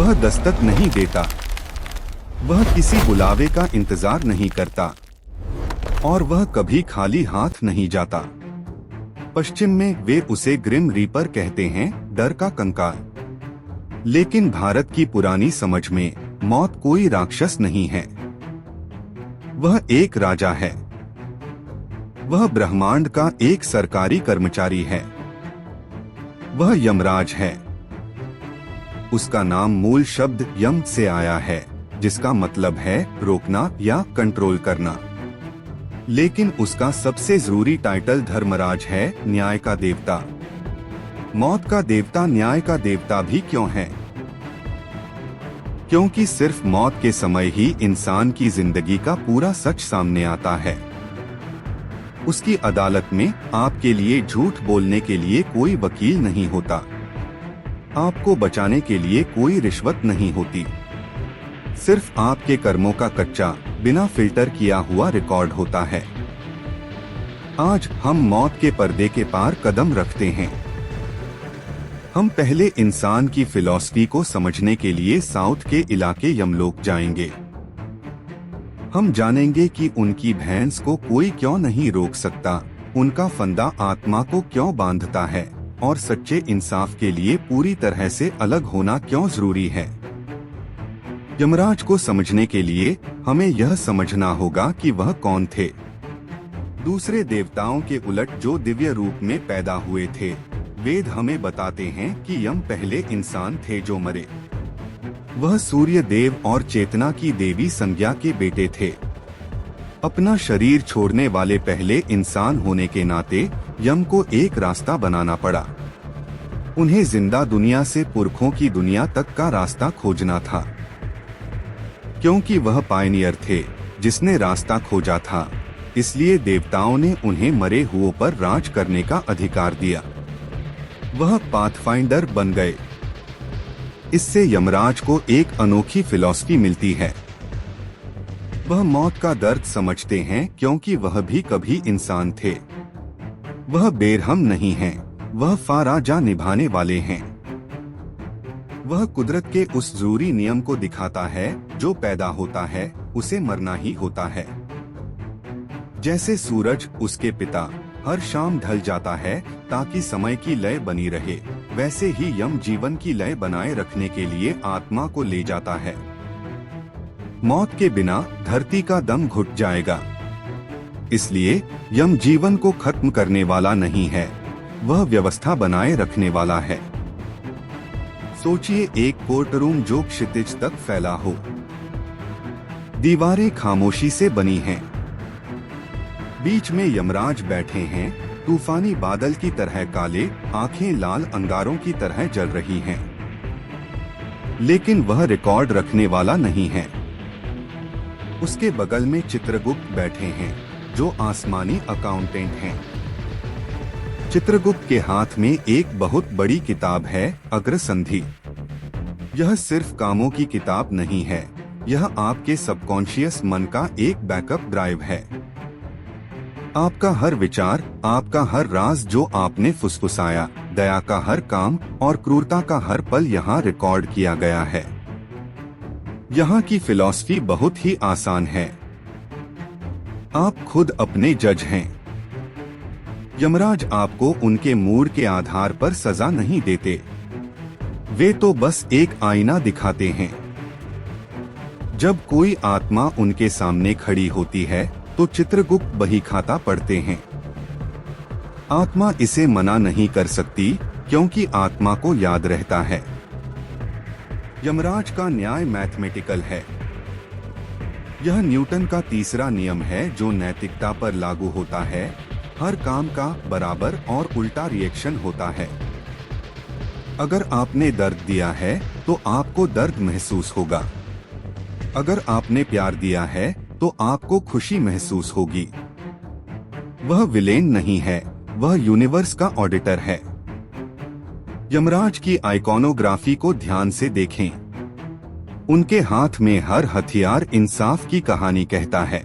वह दस्तक नहीं देता, वह किसी बुलावे का इंतजार नहीं करता और वह कभी खाली हाथ नहीं जाता। पश्चिम में वे उसे ग्रिम रीपर कहते हैं, डर का कंकाल। लेकिन भारत की पुरानी समझ में मौत कोई राक्षस नहीं है, वह एक राजा है। वह ब्रह्मांड का एक सरकारी कर्मचारी है, वह यमराज है। उसका नाम मूल शब्द यम से आया है, जिसका मतलब है रोकना या कंट्रोल करना। लेकिन उसका सबसे जरूरी टाइटल धर्मराज है, न्याय का देवता। मौत का देवता न्याय का देवता भी क्यों है? क्योंकि सिर्फ मौत के समय ही इंसान की जिंदगी का पूरा सच सामने आता है। उसकी अदालत में आपके लिए झूठ बोलने के लिए कोई वकील नहीं होता, आपको बचाने के लिए कोई रिश्वत नहीं होती। सिर्फ आपके कर्मों का कच्चा, बिना फिल्टर किया हुआ रिकॉर्ड होता है। आज हम मौत के पर्दे के पार कदम रखते हैं। हम पहले इंसान की फिलॉसफी को समझने के लिए साउथ के इलाके यमलोक जाएंगे। हम जानेंगे कि उनकी भैंस को कोई क्यों नहीं रोक सकता, उनका फंदा आत्मा को क्यों बांधता है और सच्चे इंसाफ के लिए पूरी तरह से अलग होना क्यों जरूरी है। यमराज को समझने के लिए हमें यह समझना होगा कि वह कौन थे। दूसरे देवताओं के उलट जो दिव्य रूप में पैदा हुए थे, वेद हमें बताते हैं कि यम पहले इंसान थे जो मरे। वह सूर्य देव और चेतना की देवी संज्ञा के बेटे थे। अपना शरीर छोड़ने वाले पहले इंसान होने के नाते यम को एक रास्ता बनाना पड़ा। उन्हें जिंदा दुनिया से पुरखों की दुनिया तक का रास्ता खोजना था। क्योंकि वह पायनियर थे जिसने रास्ता खोजा था, इसलिए देवताओं ने उन्हें मरे हुओं पर राज करने का अधिकार दिया। वह पाथफाइंडर बन गए। इससे यमराज को एक अनोखी फिलॉसफी मिलती है। वह मौत का दर्द समझते हैं क्योंकि वह भी कभी इंसान थे। वह बेरहम नहीं हैं, वह फाराजा निभाने वाले हैं। वह कुदरत के उस जरूरी नियम को दिखाता है, जो पैदा होता है उसे मरना ही होता है। जैसे सूरज उसके पिता हर शाम ढल जाता है ताकि समय की लय बनी रहे, वैसे ही यम जीवन की लय बनाए रखने के लिए आत्मा को ले जाता है। मौत के बिना धरती का दम घुट जाएगा। इसलिए यम जीवन को खत्म करने वाला नहीं है, वह व्यवस्था बनाए रखने वाला है। सोचिए एक कोर्टरूम जो क्षितिज तक फैला हो। दीवारें खामोशी से बनी हैं। बीच में यमराज बैठे हैं, तूफानी बादल की तरह काले, आंखें लाल अंगारों की तरह जल रही हैं। लेकिन वह रिकॉर्ड रखने वाला नहीं है। उसके बगल में चित्रगुप्त बैठे हैं, जो आसमानी अकाउंटेंट हैं। चित्रगुप्त के हाथ में एक बहुत बड़ी किताब है, अग्रसंधि। यह सिर्फ कामों की किताब नहीं है, यह आपके सबकॉन्शियस मन का एक बैकअप ड्राइव है। आपका हर विचार, आपका हर राज जो आपने फुसफुसाया, दया का हर काम और क्रूरता का हर पल यहाँ रिकॉर्ड किया गया है। यहाँ की फिलॉसफी बहुत ही आसान है। आप खुद अपने जज हैं। यमराज आपको उनके मूड के आधार पर सजा नहीं देते, वे तो बस एक आईना दिखाते हैं। जब कोई आत्मा उनके सामने खड़ी होती है तो चित्रगुप्त बही खाता पढ़ते हैं। आत्मा इसे मना नहीं कर सकती क्योंकि आत्मा को याद रहता है। यमराज का न्याय मैथमेटिकल है। यह न्यूटन का तीसरा नियम है जो नैतिकता पर लागू होता है। हर काम का बराबर और उल्टा रिएक्शन होता है। अगर आपने दर्द दिया है तो आपको दर्द महसूस होगा। अगर आपने प्यार दिया है तो आपको खुशी महसूस होगी। वह विलेन नहीं है, वह यूनिवर्स का ऑडिटर है। यमराज की आइकॉनोग्राफी को ध्यान से देखें। उनके हाथ में हर हथियार इंसाफ की कहानी कहता है।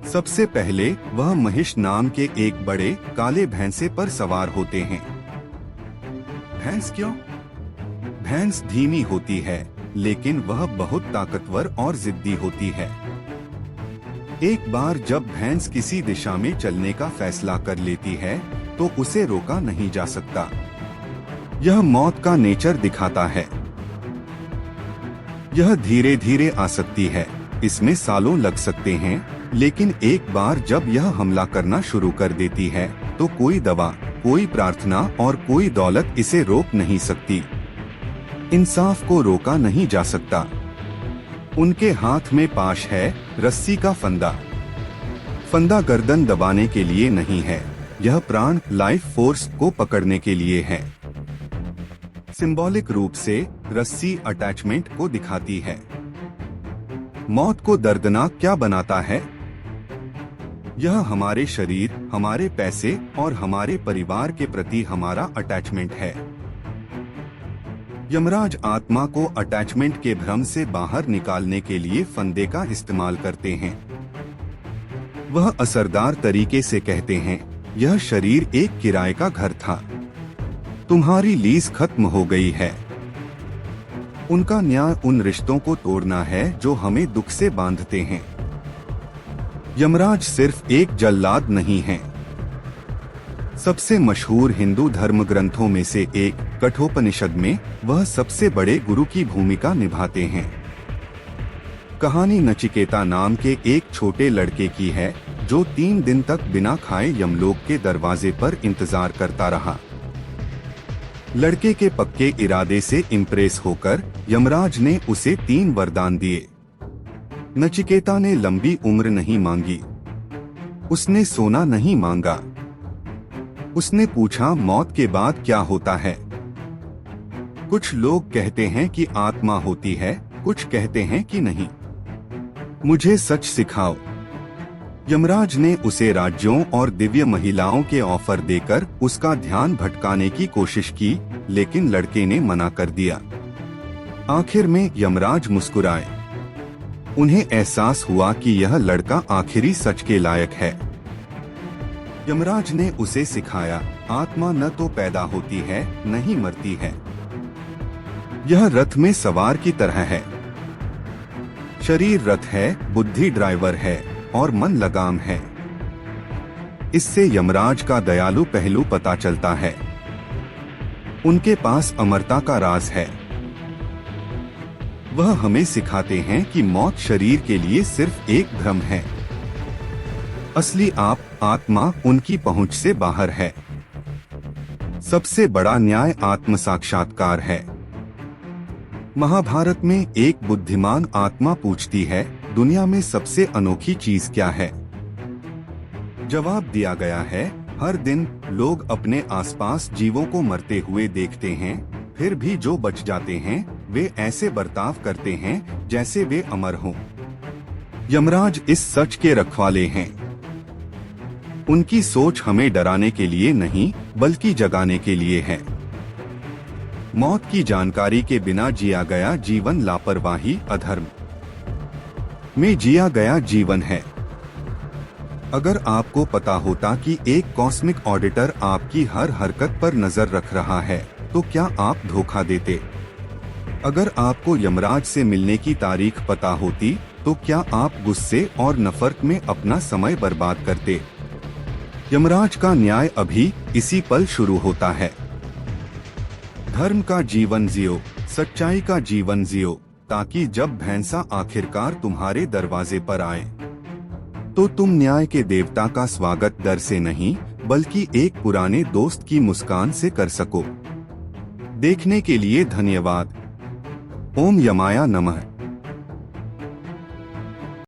सबसे पहले वह महिष नाम के एक बड़े काले भैंसे पर सवार होते हैं। भैंस क्यों? भैंस धीमी होती है, लेकिन वह बहुत ताकतवर और जिद्दी होती है। एक बार जब भैंस किसी दिशा में चलने का फैसला कर लेती है, तो उसे रोका नहीं जा सकता। यह मौत का नेचर दिखाता है। यह धीरे धीरे आ सकती है, इसमें सालों लग सकते हैं, लेकिन एक बार जब यह हमला करना शुरू कर देती है, तो कोई दवा, कोई प्रार्थना और कोई दौलत इसे रोक नहीं सकती। इंसाफ को रोका नहीं जा सकता। उनके हाथ में पाश है, रस्सी का फंदा। फंदा गर्दन दबाने के लिए नहीं है, यह प्राण, लाइफ फोर्स को पकड़ने के लिए है। सिंबॉलिक रूप से रस्सी अटैचमेंट को दिखाती है। मौत को दर्दनाक क्या बनाता है? यह हमारे शरीर, हमारे पैसे और हमारे परिवार के प्रति हमारा अटैचमेंट है। यमराज आत्मा को अटैचमेंट के भ्रम से बाहर निकालने के लिए फंदे का इस्तेमाल करते हैं। वह असरदार तरीके से कहते हैं, यह शरीर एक किराए का घर था, तुम्हारी लीज खत्म हो गई है। उनका न्याय उन रिश्तों को तोड़ना है जो हमें दुख से बांधते हैं। यमराज सिर्फ एक जल्लाद नहीं है। सबसे मशहूर हिंदू धर्म ग्रंथों में से एक, कठोपनिषद में, वह सबसे बड़े गुरु की भूमिका निभाते हैं। कहानी नचिकेता नाम के एक छोटे लड़के की है, जो 3 दिन तक बिना खाए यमलोक के दरवाजे पर इंतजार करता रहा। लड़के के पक्के इरादे से इम्प्रेस होकर यमराज ने उसे 3 वरदान दिए। नचिकेता ने लंबी उम्र नहीं मांगी, उसने सोना नहीं मांगा, उसने पूछा मौत के बाद क्या होता है। कुछ लोग कहते हैं कि आत्मा होती है, कुछ कहते हैं कि नहीं। मुझे सच सिखाओ। यमराज ने उसे राज्यों और दिव्य महिलाओं के ऑफर देकर उसका ध्यान भटकाने की कोशिश की, लेकिन लड़के ने मना कर दिया। आखिर में यमराज मुस्कुराए। उन्हें एहसास हुआ कि यह लड़का आखिरी सच के लायक है। यमराज ने उसे सिखाया, आत्मा न तो पैदा होती है, न ही मरती है। यह रथ में सवार की तरह है। शरीर रथ है, बुद्धि ड्राइवर है और मन लगाम है। इससे यमराज का दयालु पहलू पता चलता है। उनके पास अमरता का राज है। वह हमें सिखाते हैं कि मौत शरीर के लिए सिर्फ एक भ्रम है। असली आत्मा उनकी पहुंच से बाहर है। सबसे बड़ा न्याय आत्म साक्षात्कार है। महाभारत में एक बुद्धिमान आत्मा पूछती है, दुनिया में सबसे अनोखी चीज क्या है? जवाब दिया गया है, हर दिन लोग अपने आसपास जीवों को मरते हुए देखते हैं, फिर भी जो बच जाते हैं वे ऐसे बर्ताव करते हैं जैसे वे अमर हों। यमराज इस सच के रखवाले हैं। उनकी सोच हमें डराने के लिए नहीं, बल्कि जगाने के लिए है। मौत की जानकारी के बिना जिया गया जीवन लापरवाही, अधर्म में जिया गया जीवन है। अगर आपको पता होता कि एक कॉस्मिक ऑडिटर आपकी हर हरकत पर नजर रख रहा है, तो क्या आप धोखा देते? अगर आपको यमराज से मिलने की तारीख पता होती, तो क्या आप गुस्से और नफरत में अपना समय बर्बाद करते? यमराज का न्याय अभी इसी पल शुरू होता है। धर्म का जीवन जियो, सच्चाई का जीवन जियो, ताकि जब भैंसा आखिरकार तुम्हारे दरवाजे पर आए, तो तुम न्याय के देवता का स्वागत डर से नहीं, बल्कि एक पुराने दोस्त की मुस्कान से कर सको। देखने के लिए धन्यवाद। ओम यमाया नमः।